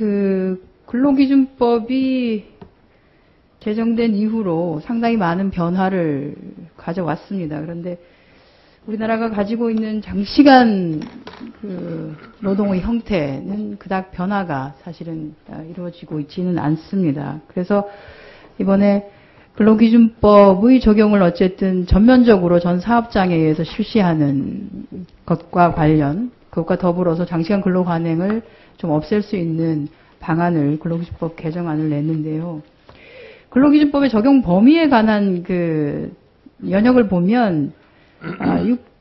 그 근로기준법이 제정된 이후로 상당히 많은 변화를 가져왔습니다. 그런데 우리나라가 가지고 있는 장시간 그 노동의 형태는 그닥 변화가 사실은 이루어지고 있지는 않습니다. 그래서 이번에 근로기준법의 적용을 어쨌든 전면적으로 전 사업장에 의해서 실시하는 것과 관련, 그것과 더불어서 장시간 근로 관행을 좀 없앨 수 있는 방안을 근로기준법 개정안을 냈는데요. 근로기준법의 적용 범위에 관한 그 연역을 보면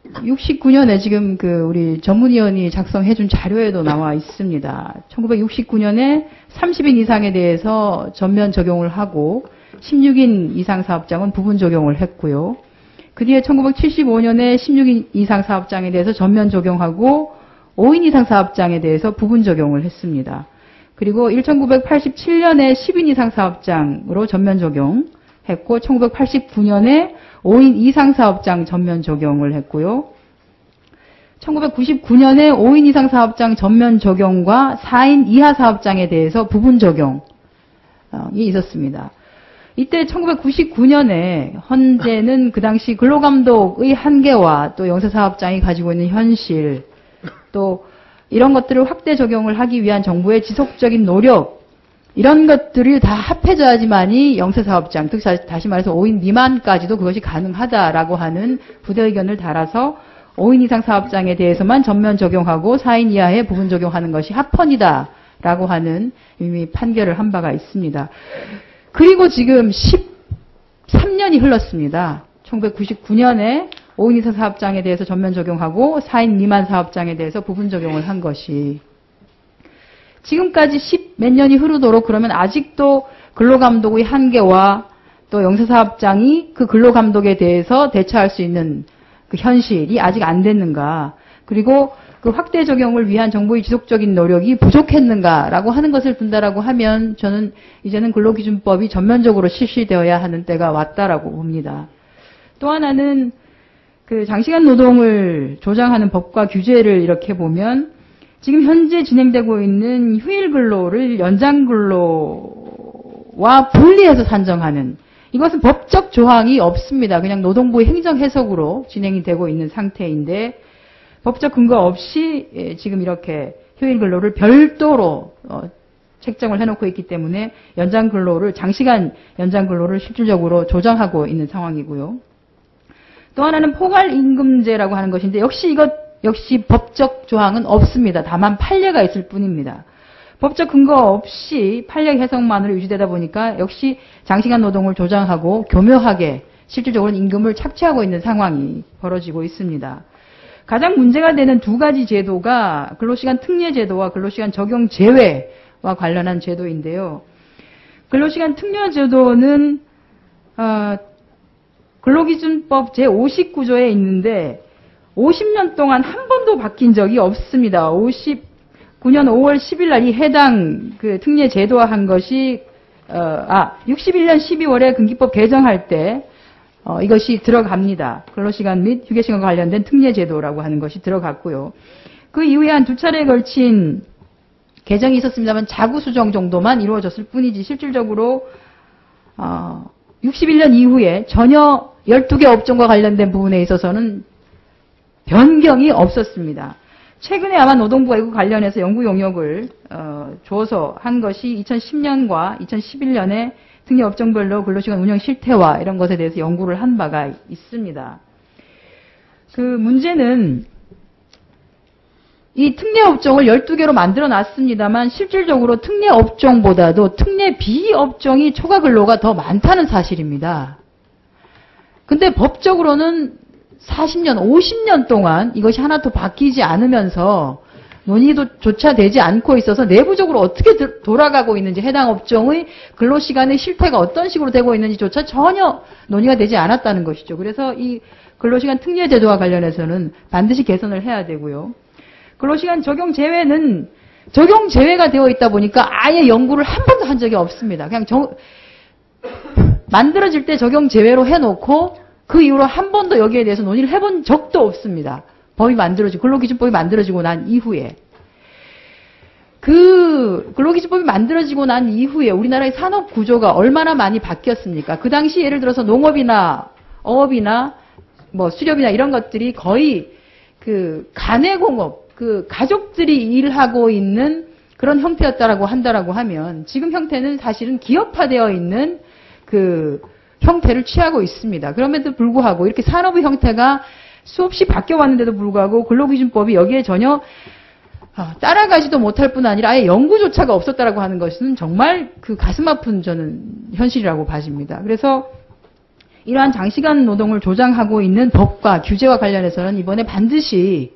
69년에 지금 그 우리 전문위원이 작성해준 자료에도 나와 있습니다. 1969년에 30인 이상에 대해서 전면 적용을 하고 16인 이상 사업장은 부분 적용을 했고요. 그 뒤에 1975년에 16인 이상 사업장에 대해서 전면 적용하고 5인 이상 사업장에 대해서 부분 적용을 했습니다. 그리고 1987년에 10인 이상 사업장으로 전면 적용했고 1989년에 5인 이상 사업장 전면 적용을 했고요. 1999년에 5인 이상 사업장 전면 적용과 4인 이하 사업장에 대해서 부분 적용이 있었습니다. 이때 1999년에 헌재는 그 당시 근로감독의 한계와 또 영세사업장이 가지고 있는 현실, 또 이런 것들을 확대 적용을 하기 위한 정부의 지속적인 노력, 이런 것들이 다 합해져야지만이 영세사업장, 즉 다시 말해서 5인 미만까지도 그것이 가능하다라고 하는 부대 의견을 달아서 5인 이상 사업장에 대해서만 전면 적용하고 4인 이하에 부분 적용하는 것이 합헌이다라고 하는 이미 판결을 한 바가 있습니다. 그리고 지금 13년이 흘렀습니다. 1999년에 5인 이상 사업장에 대해서 전면 적용하고 4인 미만 사업장에 대해서 부분 적용을 한 것이 지금까지 10몇 년이 흐르도록 그러면 아직도 근로감독의 한계와 또 영세사업장이 그 근로감독에 대해서 대처할 수 있는 그 현실이 아직 안 됐는가, 그리고 그 확대 적용을 위한 정부의 지속적인 노력이 부족했는가라고 하는 것을 둔다라고 하면 저는 이제는 근로기준법이 전면적으로 실시되어야 하는 때가 왔다라고 봅니다. 또 하나는 그 장시간 노동을 조장하는 법과 규제를 이렇게 보면 지금 현재 진행되고 있는 휴일 근로를 연장 근로와 분리해서 산정하는, 이것은 법적 조항이 없습니다. 그냥 노동부의 행정 해석으로 진행이 되고 있는 상태인데 법적 근거 없이 지금 이렇게 휴일 근로를 별도로 책정을 해놓고 있기 때문에 연장 근로를, 장시간 연장 근로를 실질적으로 조정하고 있는 상황이고요. 또 하나는 포괄임금제라고 하는 것인데 역시 법적 조항은 없습니다. 다만 판례가 있을 뿐입니다. 법적 근거 없이 판례 해석만으로 유지되다 보니까 역시 장시간 노동을 조장하고 교묘하게 실질적으로 임금을 착취하고 있는 상황이 벌어지고 있습니다. 가장 문제가 되는 두 가지 제도가 근로시간 특례 제도와 근로시간 적용 제외와 관련한 제도인데요. 근로시간 특례 제도는 근로기준법 제59조에 있는데 50년 동안 한 번도 바뀐 적이 없습니다. 59년 5월 10일 날 이 해당 그 특례 제도화한 것이 61년 12월에 근기법 개정할 때 이것이 들어갑니다. 근로시간 및 휴게시간과 관련된 특례 제도라고 하는 것이 들어갔고요. 그 이후에 한 두 차례에 걸친 개정이 있었습니다만 자구 수정 정도만 이루어졌을 뿐이지 실질적으로 61년 이후에 전혀 12개 업종과 관련된 부분에 있어서는 변경이 없었습니다. 최근에 아마 노동부가 이거 관련해서 연구 용역을 줘서 한 것이 2010년과 2011년에 특례 업종별로 근로시간 운영 실태와 이런 것에 대해서 연구를 한 바가 있습니다. 그 문제는 이 특례 업종을 12개로 만들어 놨습니다만 실질적으로 특례 업종보다도 특례 비업종이 초과 근로가 더 많다는 사실입니다. 근데 법적으로는 40년, 50년 동안 이것이 하나도 바뀌지 않으면서 논의조차 되지 않고 있어서 내부적으로 어떻게 돌아가고 있는지, 해당 업종의 근로시간의 실태가 어떤 식으로 되고 있는지조차 전혀 논의가 되지 않았다는 것이죠. 그래서 이 근로시간 특례 제도와 관련해서는 반드시 개선을 해야 되고요. 근로시간 적용 제외는 적용 제외가 되어 있다 보니까 아예 연구를 한 번도 한 적이 없습니다. 그냥 만들어질 때 적용 제외로 해놓고 그 이후로 한 번도 여기에 대해서 논의를 해본 적도 없습니다. 법이 만들어지고, 근로기준법이 만들어지고 난 이후에. 그 그 근로기준법이 만들어지고 난 이후에 우리나라의 산업 구조가 얼마나 많이 바뀌었습니까? 그 당시 예를 들어서 농업이나 어업이나 뭐 수렵이나 이런 것들이 거의 그 가내공업, 그 가족들이 일하고 있는 그런 형태였다라고 한다라고 하면 지금 형태는 사실은 기업화되어 있는 그 형태를 취하고 있습니다. 그럼에도 불구하고 이렇게 산업의 형태가 수없이 바뀌어 왔는데도 불구하고 근로기준법이 여기에 전혀 따라가지도 못할 뿐 아니라 아예 연구조차가 없었다라고 하는 것은 정말 그 가슴 아픈 저는 현실이라고 봐집니다. 그래서 이러한 장시간 노동을 조장하고 있는 법과 규제와 관련해서는 이번에 반드시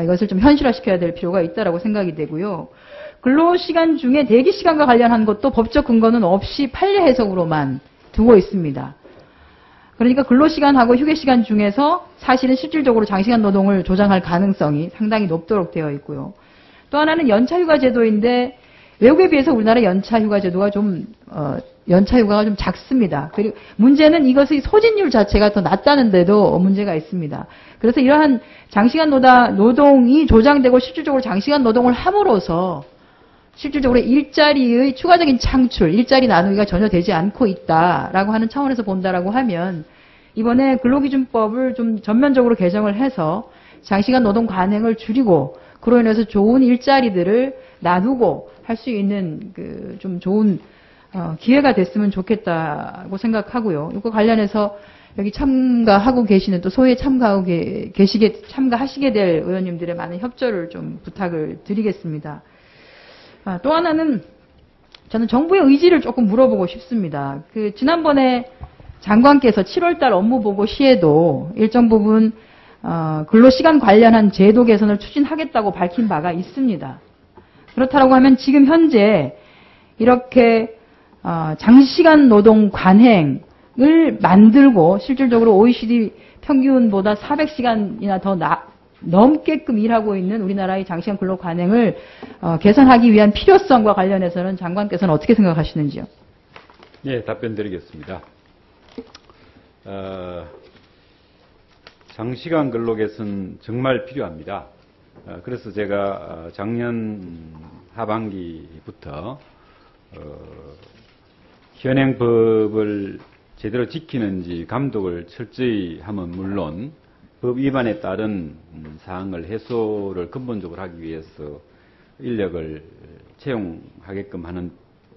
이것을 좀 현실화시켜야 될 필요가 있다라고 생각이 되고요. 근로시간 중에 대기시간과 관련한 것도 법적 근거는 없이 판례 해석으로만 두고 있습니다. 그러니까 근로시간하고 휴게시간 중에서 사실은 실질적으로 장시간 노동을 조장할 가능성이 상당히 높도록 되어 있고요. 또 하나는 연차휴가 제도인데 외국에 비해서 우리나라 연차휴가 제도가 연차휴가가 좀 작습니다. 그리고 문제는 이것의 소진율 자체가 더 낮다는 데도 문제가 있습니다. 그래서 이러한 장시간 노동이 조장되고 실질적으로 장시간 노동을 함으로써 실질적으로 일자리의 추가적인 창출, 일자리 나누기가 전혀 되지 않고 있다라고 하는 차원에서 본다라고 하면 이번에 근로기준법을 좀 전면적으로 개정을 해서 장시간 노동 관행을 줄이고 그로 인해서 좋은 일자리들을 나누고 할 수 있는 그 좀 좋은 기회가 됐으면 좋겠다고 생각하고요. 이거 관련해서 여기 참가하고 계시는 또 소위에 참가하시게 될 의원님들의 많은 협조를 좀 부탁을 드리겠습니다. 또 하나는 저는 정부의 의지를 조금 물어보고 싶습니다. 그 지난번에 장관께서 7월달 업무보고 시에도 일정 부분 근로시간 관련한 제도 개선을 추진하겠다고 밝힌 바가 있습니다. 그렇다고 하면 지금 현재 이렇게 장시간 노동 관행을 만들고 실질적으로 OECD 평균보다 400시간이나 더 넘게끔 일하고 있는 우리나라의 장시간 근로 관행을 개선하기 위한 필요성과 관련해서는 장관께서는 어떻게 생각하시는지요? 네, 답변 드리겠습니다. 장시간 근로 개선 정말 필요합니다. 그래서 제가 작년 하반기부터 현행법을 제대로 지키는지 감독을 철저히 하면 물론 법 위반에 따른 사항을 해소를 근본적으로 하기 위해서 인력을 채용하게끔 하는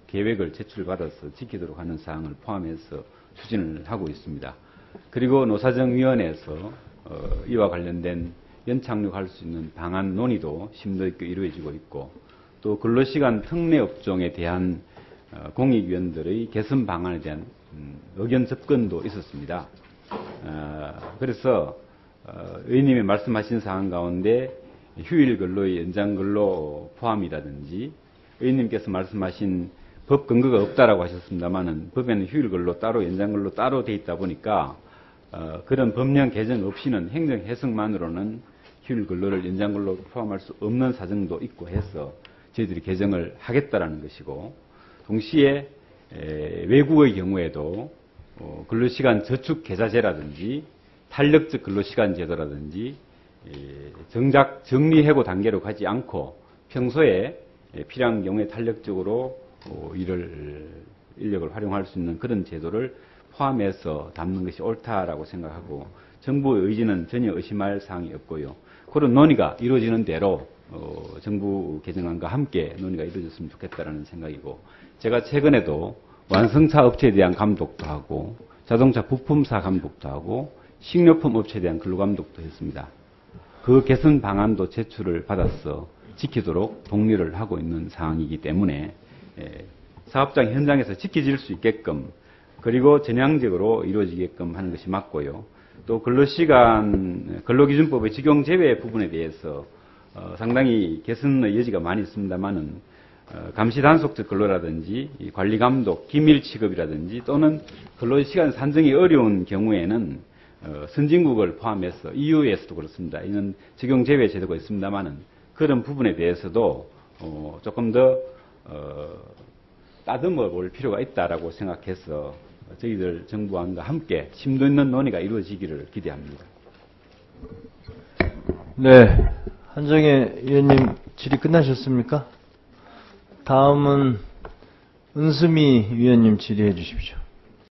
계획을 제출받아서 지키도록 하는 사항을 포함해서 추진을 하고 있습니다. 그리고 노사정위원회에서 이와 관련된 연착륙할 수 있는 방안 논의도 심도 있게 이루어지고 있고 또 근로시간 특례 업종에 대한 공익위원들의 개선 방안에 대한 의견 접근도 있었습니다. 그래서 의원님이 말씀하신 사항 가운데 휴일 근로의 연장 근로 포함이라든지 의원님께서 말씀하신 법 근거가 없다라고 하셨습니다만은 법에는 휴일 근로 따로 연장 근로 따로 돼 있다 보니까 그런 법령 개정 없이는 행정 해석만으로는 휴일 근로를 연장 근로 포함할 수 없는 사정도 있고 해서 저희들이 개정을 하겠다라는 것이고 동시에 외국의 경우에도 근로시간 저축 계좌제라든지 탄력적 근로시간 제도라든지 정작 정리해고 단계로 가지 않고 평소에 필요한 경우에 탄력적으로 인력을 활용할 수 있는 그런 제도를 포함해서 담는 것이 옳다라고 생각하고 정부의 의지는 전혀 의심할 사항이 없고요. 그런 논의가 이루어지는 대로 정부 개정안과 함께 논의가 이루어졌으면 좋겠다라는 생각이고 제가 최근에도 완성차 업체에 대한 감독도 하고 자동차 부품사 감독도 하고 식료품 업체에 대한 근로감독도 했습니다. 그 개선 방안도 제출을 받아서 지키도록 독려를 하고 있는 상황이기 때문에 사업장 현장에서 지켜질 수 있게끔 그리고 전향적으로 이루어지게끔 하는 것이 맞고요. 또 근로기준법의 적용 제외 부분에 대해서 상당히 개선의 여지가 많이 있습니다만은 감시 단속적 근로라든지 관리감독, 기밀 취급이라든지 또는 근로시간 산정이 어려운 경우에는 선진국을 포함해서 EU에서도 그렇습니다. 이는 적용 제외 제도가 있습니다만은 그런 부분에 대해서도 조금 더 따듬어 볼 필요가 있다라고 생각해서 저희들 정부안과 함께 심도 있는 논의가 이루어지기를 기대합니다. 네, 한정혜 의원님 질의 끝나셨습니까? 다음은 은수미 위원님 질의해 주십시오.